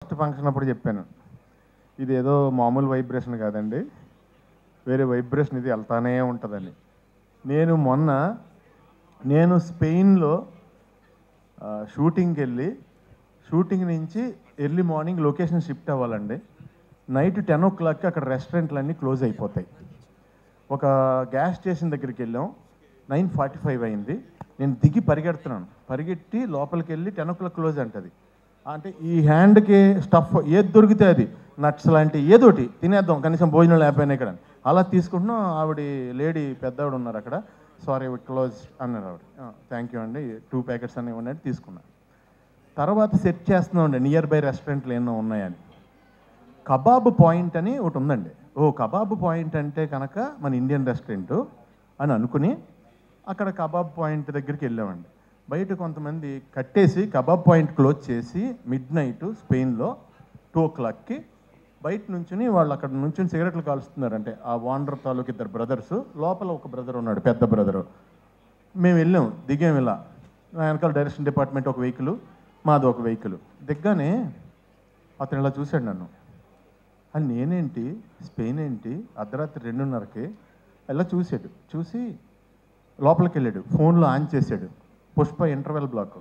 First function అప్పుడు చెప్పాను, ఇది ఏదో మామూలు వైబ్రేషన్ కాదండి, వేరే వైబ్రేషన్ ఇది వెళ్తానే ఉంటుందని. నేను స్పెయిన్లో షూటింగ్కి వెళ్ళి షూటింగ్ నుంచి ఎర్లీ మార్నింగ్ లొకేషన్ షిఫ్ట్ అవ్వాలండి. నైట్ 10 o'clockకి అక్కడ రెస్టారెంట్లన్నీ క్లోజ్ అయిపోతాయి. ఒక గ్యాస్ స్టేషన్ దగ్గరికి వెళ్ళాం, 9:45 అయింది. నేను దిగి పరిగెట్టి లోపలికి వెళ్ళి 10 o'clock క్లోజ్ అంటది. అంటే ఈ హ్యాండ్కి స్టఫ్ ఏది దొరికితే అది, నట్స్ లాంటి ఏదోటి తినేద్దాం, కనీసం భోజనం లేకపోయినా ఇక్కడ అలా తీసుకుంటున్నాం. ఆవిడ లేడీ పెద్దవాడు ఉన్నారు అక్కడ, సారీ క్లోజ్ అన్నారు ఆవిడ. థ్యాంక్ యూ అండి, 2 ప్యాకెట్స్ అని ఉన్నట్టు తీసుకున్నాను. తర్వాత సెట్ చేస్తున్నామండి నియర్ బై రెస్టారెంట్లు ఏమో ఉన్నాయని. కబాబ్ పాయింట్ అని ఒకటి ఉందండి. కబాబ్ పాయింట్ అంటే కనుక మన ఇండియన్ రెస్టారెంట్ అని అనుకుని అక్కడ కబాబ్ పాయింట్ దగ్గరికి వెళ్ళామండి. బయట కొంతమంది కట్టేసి కబాబ్ పాయింట్ క్లోజ్ చేసి midnight స్పెయిన్లో 2 o'clockకి బయట నుంచుని వాళ్ళు అక్కడ నుంచుని సిగరెట్లు కాలుస్తున్నారంటే ఆ వాండర్ తాలూకు 2 brothers, లోపల ఒక బ్రదర్ ఉన్నాడు, పెద్ద బ్రదరు. మేము వెళ్ళాం, దిగాం. ఇలా వెనకాల డైరెక్షన్ డిపార్ట్మెంట్ ఒక వెహికల్, మాది ఒక వెహికల్. దిగ్గానే అతను ఇలా చూశాడు నన్ను. అది నేనేంటి, స్పెయిన్ ఏంటి, అర్ధరాత్రి 2:30కి ఇలా చూశాడు. చూసి లోపలికి వెళ్ళాడు, ఫోన్లో ఆన్ చేశాడు. పుష్ప ఇంటర్వెల్ బ్లాక్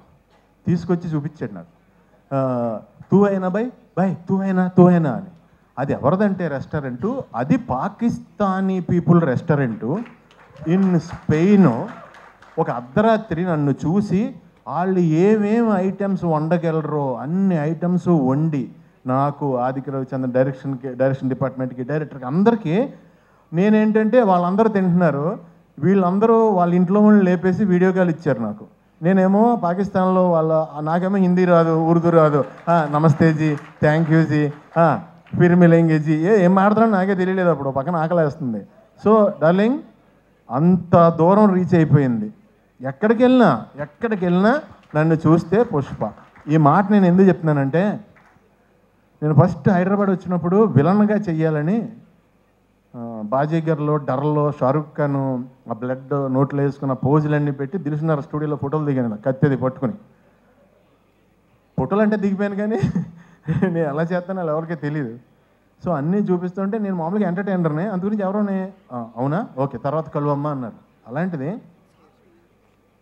తీసుకొచ్చి చూపించాడు నాకు. తూ అయినా బై తూ అయినా అని. అది ఎవరిదంటే రెస్టారెంటు, అది Pakistani people restaurant in Spain. ఒక అర్ధరాత్రి నన్ను చూసి వాళ్ళు ఏమేమి ఐటమ్స్ వండగలరో అన్ని ఐటమ్స్ వండి నాకు, ఆదిత్య రవిచంద్రన్ డైరెక్షన్ డిపార్ట్మెంట్కి, డైరెక్టర్కి, అందరికీ నేనేంటంటే వాళ్ళందరూ తింటున్నారు, వీళ్ళందరూ వాళ్ళ ఇంట్లో వాళ్ళని లేపేసి వీడియో కాల్ ఇచ్చారు నాకు. నేనేమో పాకిస్తాన్లో నాకేమో హిందీ రాదు, ఉర్దూ రాదు. నమస్తే G, thank you G, Phir మిలేంగే G, ఏం మాట్లాడుతున్నా నాకే తెలియలేదు. అప్పుడు పక్కన ఆకలేస్తుంది. సో డార్లింగ్, అంత దూరం రీచ్ అయిపోయింది. ఎక్కడికి వెళ్ళినా నన్ను చూస్తే పుష్ప. ఈ మాట నేను ఎందుకు చెప్తున్నానంటే, నేను ఫస్ట్ హైదరాబాద్ వచ్చినప్పుడు విలన్గా చెయ్యాలని బాజీగర్లో, డర్లో షారుఖ్ ఖాన్ ఆ బ్లడ్ నోట్లో వేసుకున్న పోజులన్నీ పెట్టి దిల్సుఖ్నగర్ స్టూడియోలో ఫోటోలు దిగాను, కత్తెది పట్టుకుని. ఫోటోలు అంటే దిగిపోయాను, కానీ నేను ఎలా చేస్తానో అలా ఎవరికీ తెలియదు. సో అన్నీ చూపిస్తుంటే నేను మామూలుగా ఎంటర్టైనర్ని, అందుగురించి ఎవరోనే అవునా ఓకే తర్వాత కలువమ్మా అన్నారు. అలాంటిది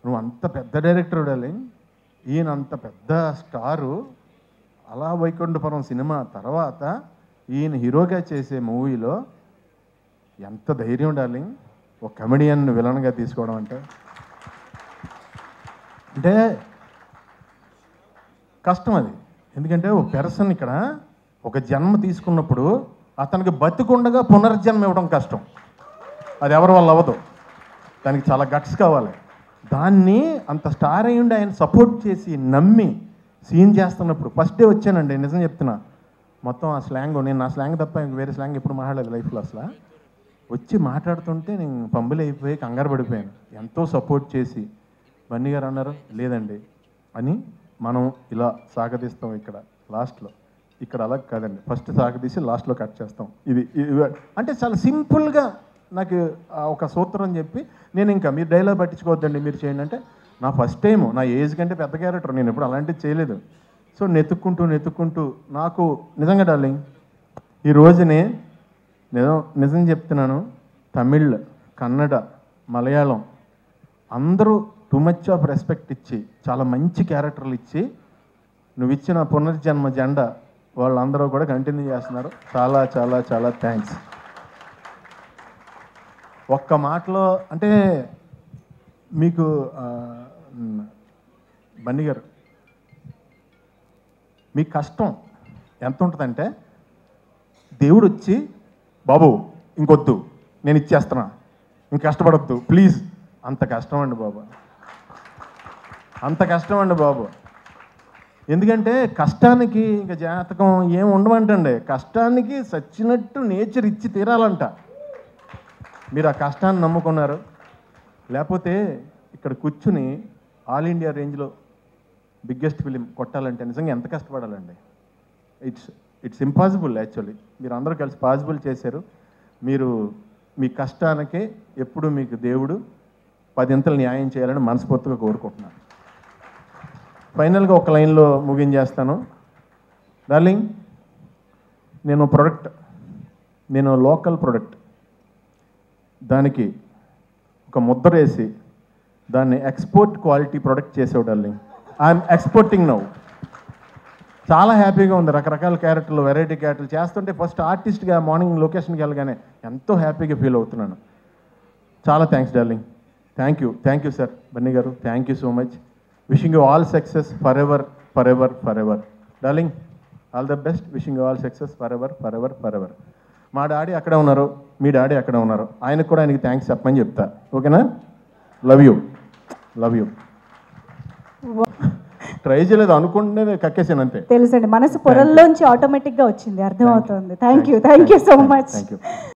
నువ్వు అంత పెద్ద డైరెక్టర్ ఉండాలి, ఈయన అంత పెద్ద స్టారు, అలా వైకుంఠపురం సినిమా తర్వాత ఈయన హీరోగా చేసే మూవీలో ఎంత ధైర్యం ఉండాలి ఒక కమెడియన్ విలన్గా తీసుకోవడం అంటే కష్టం అది. ఎందుకంటే ఒక పర్సన్ ఇక్కడ ఒక జన్మ తీసుకున్నప్పుడు అతనికి బతికుండగా పునర్జన్మ ఇవ్వడం కష్టం. అది ఎవరి వల్ల అవ్వదు, దానికి చాలా గట్స్ కావాలి. దాన్ని అంత స్టార్ అయ్యుండి ఆయన సపోర్ట్ చేసి నమ్మి సీన్ చేస్తున్నప్పుడు ఫస్ట్ డే వచ్చానండి, నిజం చెప్తున్నా. మొత్తం ఆ స్లాంగ్, నేను నా స్లాంగ్ తప్ప ఇంక వేరే స్లాంగ్ ఎప్పుడు మాట్లాడలేదు లైఫ్లో. అసలు వచ్చి మాట్లాడుతుంటే నేను పంబులు అయిపోయి కంగారు పడిపోయాను. ఎంతో సపోర్ట్ చేసి బన్నీ గారు అన్నారు లేదండి అని, మనం ఇలా సాగదీస్తాం ఇక్కడ లాస్ట్లో, ఇక్కడ అలా కాదండి, ఫస్ట్ సాగదీసి లాస్ట్లో కట్ చేస్తాం, ఇది అంటే చాలా సింపుల్గా నాకు ఒక సూత్రం చెప్పి, నేను ఇంకా మీరు డైలాగ్ పట్టించుకోవద్దండి మీరు చేయండి అంటే, నా ఫస్ట్ టైం, నా ఏజ్ కంటే పెద్ద క్యారెక్టర్, నేను ఎప్పుడు అలాంటివి చేయలేదు. సో నెతుక్కుంటూ నాకు నిజంగా డార్లింగ్ ఈ రోజునే నిజం చెప్తున్నాను, తమిళ్, కన్నడ, మలయాళం అందరూ టూ మచ్ ఆఫ్ రెస్పెక్ట్ ఇచ్చి చాలా మంచి క్యారెక్టర్లు ఇచ్చి నువ్వు ఇచ్చిన పునర్జన్మ జెండా వాళ్ళందరూ కూడా కంటిన్యూ చేస్తున్నారు. చాలా చాలా చాలా థ్యాంక్స్. ఒక్క మాటలో అంటే మీకు బన్నీ గారు, మీ కష్టం ఎంత ఉంటుందంటే, దేవుడు వచ్చి బాబు ఇంకొద్దు నేను ఇచ్చేస్తున్నా, ఇంక కష్టపడొద్దు ప్లీజ్, అంత కష్టం అండి బాబు, అంత కష్టం అండి బాబు. ఎందుకంటే కష్టానికి ఇంకా జాతకం ఏం ఉండమంటండి, కష్టానికి సచ్చినట్టు నేచర్ ఇచ్చి తీరాలంట. మీరు ఆ కష్టాన్ని నమ్ముకున్నారు, లేకపోతే ఇక్కడ కూర్చుని ఆల్ ఇండియా రేంజ్లో బిగ్గెస్ట్ ఫిలిం కొట్టాలంటే నిజంగా ఎంత కష్టపడాలండి. It's impossible actually. మీరు అందరూ కలిసి పాసిబుల్ చేశారు. మీరు మీ కష్టానికే ఎప్పుడు మీకు దేవుడు 10 ఇంతలు న్యాయం చేయాలని మనస్ఫూర్తిగా కోరుకుంటున్నాను. ఫైనల్గా ఒక లైన్లో ముగించేస్తాను. డార్లింగ్, నేను లోకల్ ప్రొడక్ట్ దానికి ఒక ముద్ర వేసి దాన్ని ఎక్స్పోర్ట్ క్వాలిటీ ప్రొడక్ట్ చేసావు డార్లింగ్. I'm exporting now. చాలా హ్యాపీగా ఉంది. రకరకాల క్యారెక్టర్లు, వెరైటీ క్యారెక్టర్లు చేస్తుంటే ఫస్ట్ ఆర్టిస్ట్గా మార్నింగ్ లొకేషన్కి వెళ్ళగానే ఎంతో హ్యాపీగా ఫీల్ అవుతున్నాను. చాలా thanks darling. Thank you sir Bunny గారు. Thank you so much. Wishing you all success forever forever forever darling. All the best. Wishing you all success forever forever forever. మా daddy అక్కడే ఉన్నారు, మీ daddy అక్కడే ఉన్నారు. ఆయనకు కూడా ఆయనకి thanks చెప్పమని చెప్తా. ఓకేనా? Love you. ట్రై చేయలేదు, అనుకుంటే కక్కేసాను అంతే. తెలుసండి, మనసు పొరల్లోంచి ఆటోమేటిక్గా వచ్చింది, అర్థమవుతుంది. Thank you so much.